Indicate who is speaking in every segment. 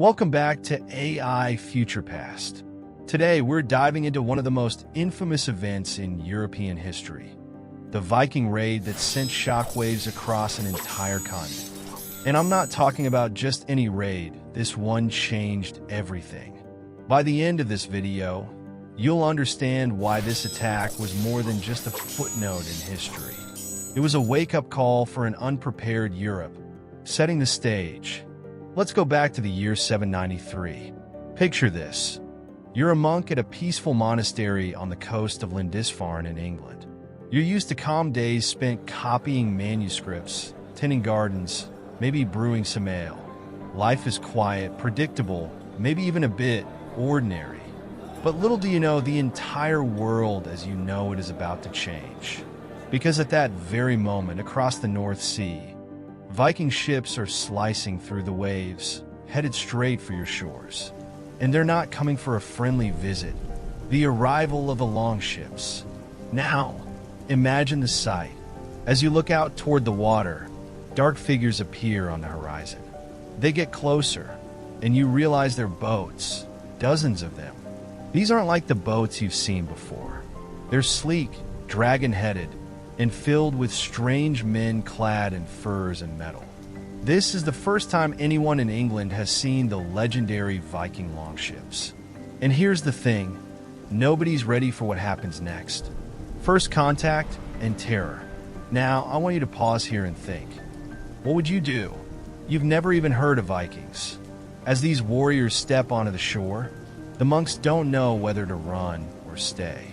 Speaker 1: Welcome back to AI FuturePast. Today, we're diving into one of the most infamous events in European history, the Viking raid that sent shockwaves across an entire continent. And I'm not talking about just any raid, this one changed everything. By the end of this video, you'll understand why this attack was more than just a footnote in history. It was a wake-up call for an unprepared Europe, setting the stage. Let's go back to the year 793. Picture this. You're a monk at a peaceful monastery on the coast of Lindisfarne in England. You're used to calm days spent copying manuscripts, tending gardens, maybe brewing some ale. Life is quiet, predictable, maybe even a bit ordinary. But little do you know, the entire world as you know it is about to change. Because at that very moment, across the North Sea, Viking ships are slicing through the waves, headed straight for your shores. And they're not coming for a friendly visit, the arrival of the longships. Now, imagine the sight. As you look out toward the water, dark figures appear on the horizon. They get closer, and you realize they're boats, dozens of them. These aren't like the boats you've seen before. They're sleek, dragon-headed, and filled with strange men clad in furs and metal. This is the first time anyone in England has seen the legendary Viking longships. And here's the thing, nobody's ready for what happens next. First contact and terror. Now, I want you to pause here and think. What would you do? You've never even heard of Vikings. As these warriors step onto the shore, the monks don't know whether to run or stay.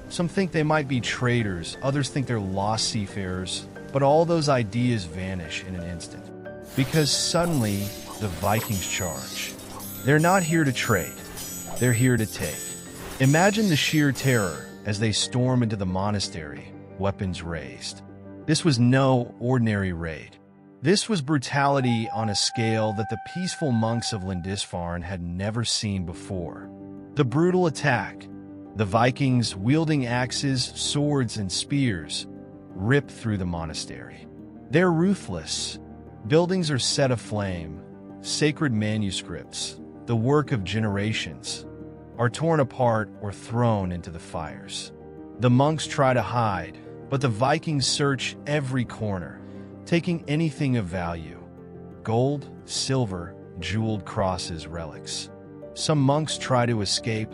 Speaker 1: Some think they might be traitors, others think they're lost seafarers, but all those ideas vanish in an instant. Because suddenly, the Vikings charge. They're not here to trade, they're here to take. Imagine the sheer terror as they storm into the monastery, weapons raised. This was no ordinary raid. This was brutality on a scale that the peaceful monks of Lindisfarne had never seen before. The brutal attack, the Vikings, wielding axes, swords, and spears, rip through the monastery. They're ruthless. Buildings are set aflame. Sacred manuscripts, the work of generations, are torn apart or thrown into the fires. The monks try to hide, but the Vikings search every corner, taking anything of value: gold, silver, jeweled crosses, relics. Some monks try to escape,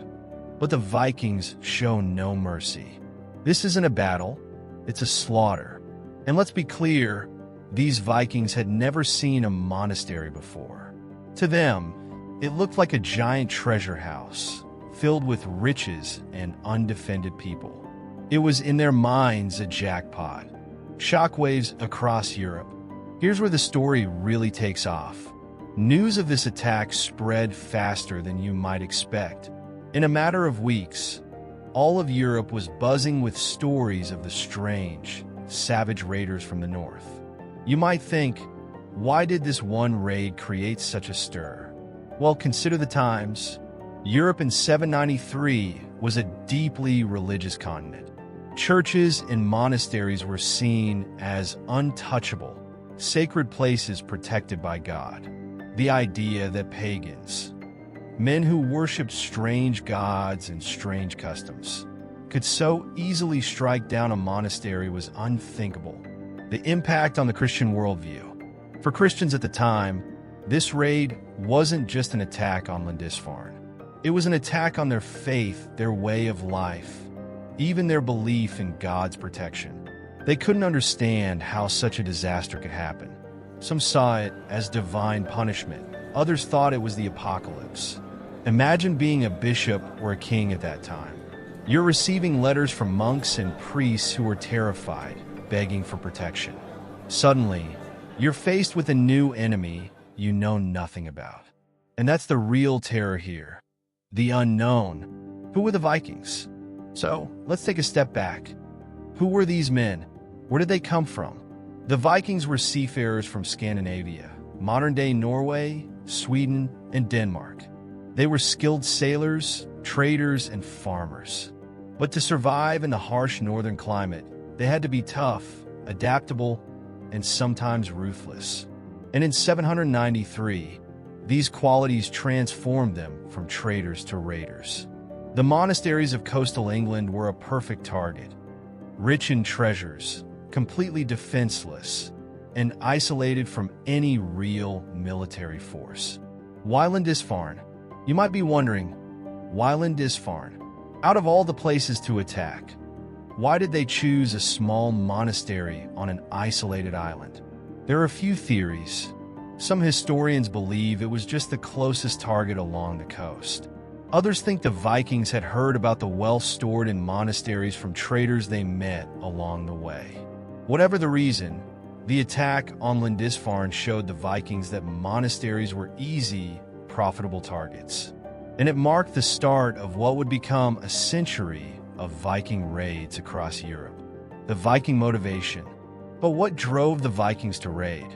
Speaker 1: but the Vikings show no mercy. This isn't a battle, it's a slaughter. And let's be clear, these Vikings had never seen a monastery before. To them, it looked like a giant treasure house, filled with riches and undefended people. It was in their minds a jackpot. Shockwaves across Europe. Here's where the story really takes off. News of this attack spread faster than you might expect. In a matter of weeks, all of Europe was buzzing with stories of the strange, savage raiders from the north. You might think, why did this one raid create such a stir? Well, consider the times. Europe in 793 was a deeply religious continent. Churches and monasteries were seen as untouchable, sacred places protected by God. The idea that pagans, men who worshipped strange gods and strange customs, could so easily strike down a monastery was unthinkable. The impact on the Christian worldview. For Christians at the time, this raid wasn't just an attack on Lindisfarne. It was an attack on their faith, their way of life, even their belief in God's protection. They couldn't understand how such a disaster could happen. Some saw it as divine punishment. Others thought it was the apocalypse. Imagine being a bishop or a king at that time. You're receiving letters from monks and priests who are terrified, begging for protection. Suddenly, you're faced with a new enemy you know nothing about. And that's the real terror here. The unknown. Who were the Vikings? So, let's take a step back. Who were these men? Where did they come from? The Vikings were seafarers from Scandinavia, modern-day Norway, Sweden, and Denmark. They were skilled sailors, traders, and farmers. But to survive in the harsh northern climate, they had to be tough, adaptable, and sometimes ruthless. And in 793, These qualities transformed them from traders to raiders. The monasteries of coastal England were a perfect target. Rich in treasures, completely defenseless, and isolated from any real military force. Why Lindisfarne? You might be wondering, why Lindisfarne? Out of all the places to attack, why did they choose a small monastery on an isolated island? There are a few theories. Some historians believe it was just the closest target along the coast. Others think the Vikings had heard about the wealth stored in monasteries from traders they met along the way. Whatever the reason, the attack on Lindisfarne showed the Vikings that monasteries were easy, profitable targets. And it marked the start of what would become a century of Viking raids across Europe. The Viking motivation. But what drove the Vikings to raid?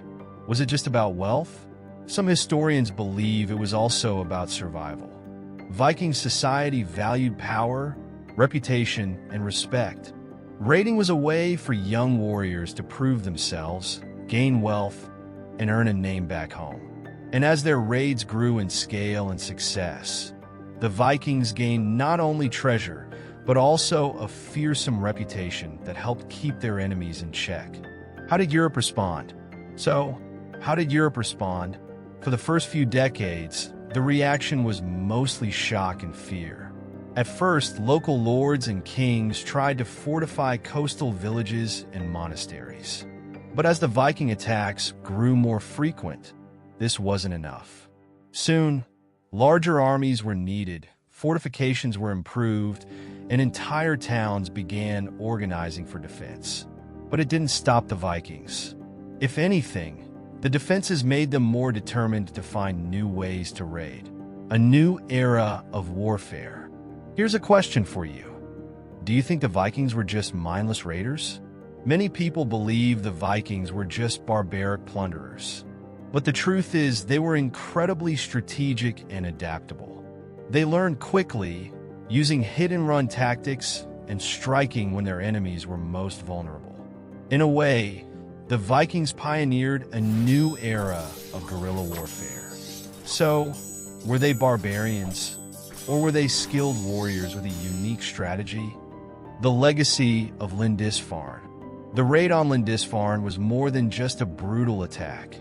Speaker 1: Was it just about wealth? Some historians believe it was also about survival. Viking society valued power, reputation, and respect. Raiding was a way for young warriors to prove themselves, gain wealth, and earn a name back home. And as their raids grew in scale and success, the Vikings gained not only treasure, but also a fearsome reputation that helped keep their enemies in check. How did Europe respond? How did Europe respond? For the first few decades, the reaction was mostly shock and fear. At first, local lords and kings tried to fortify coastal villages and monasteries. But as the Viking attacks grew more frequent, this wasn't enough. Soon, larger armies were needed, fortifications were improved, and entire towns began organizing for defense. But it didn't stop the Vikings. If anything, the defenses made them more determined to find new ways to raid. A new era of warfare. Here's a question for you. Do you think the Vikings were just mindless raiders? Many people believe the Vikings were just barbaric plunderers. But the truth is, they were incredibly strategic and adaptable. They learned quickly, using hit-and-run tactics and striking when their enemies were most vulnerable. In a way, the Vikings pioneered a new era of guerrilla warfare. So, were they barbarians, or were they skilled warriors with a unique strategy? The legacy of Lindisfarne. The raid on Lindisfarne was more than just a brutal attack.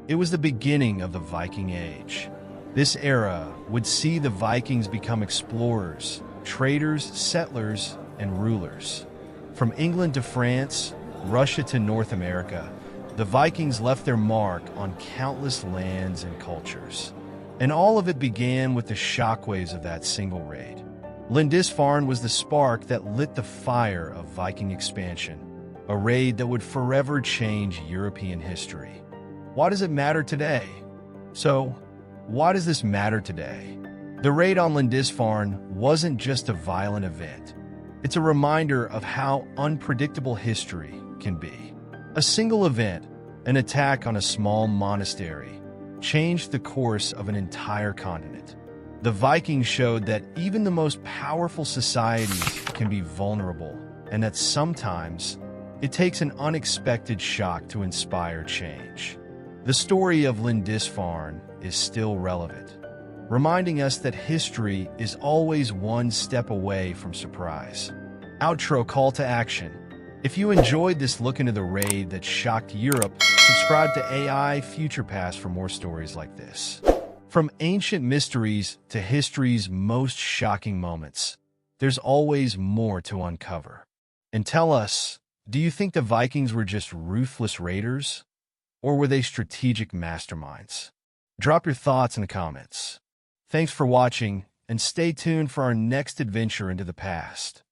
Speaker 1: It was the beginning of the Viking Age. This era would see the Vikings become explorers, traders, settlers, and rulers. From England to France, Russia to North America, the Vikings left their mark on countless lands and cultures. And all of it began with the shockwaves of that single raid. Lindisfarne was the spark that lit the fire of Viking expansion, a raid that would forever change European history. Why does it matter today? Why does this matter today? The raid on Lindisfarne wasn't just a violent event. It's a reminder of how unpredictable history can be. A single event, an attack on a small monastery, changed the course of an entire continent. The Vikings showed that even the most powerful societies can be vulnerable, and that sometimes it takes an unexpected shock to inspire change. The story of Lindisfarne is still relevant, reminding us that history is always one step away from surprise. Outro call to action. If you enjoyed this look into the raid that shocked Europe, subscribe to AI FuturePast for more stories like this. From ancient mysteries to history's most shocking moments, there's always more to uncover. And tell us, do you think the Vikings were just ruthless raiders? Or were they strategic masterminds? Drop your thoughts in the comments. Thanks for watching, and stay tuned for our next adventure into the past.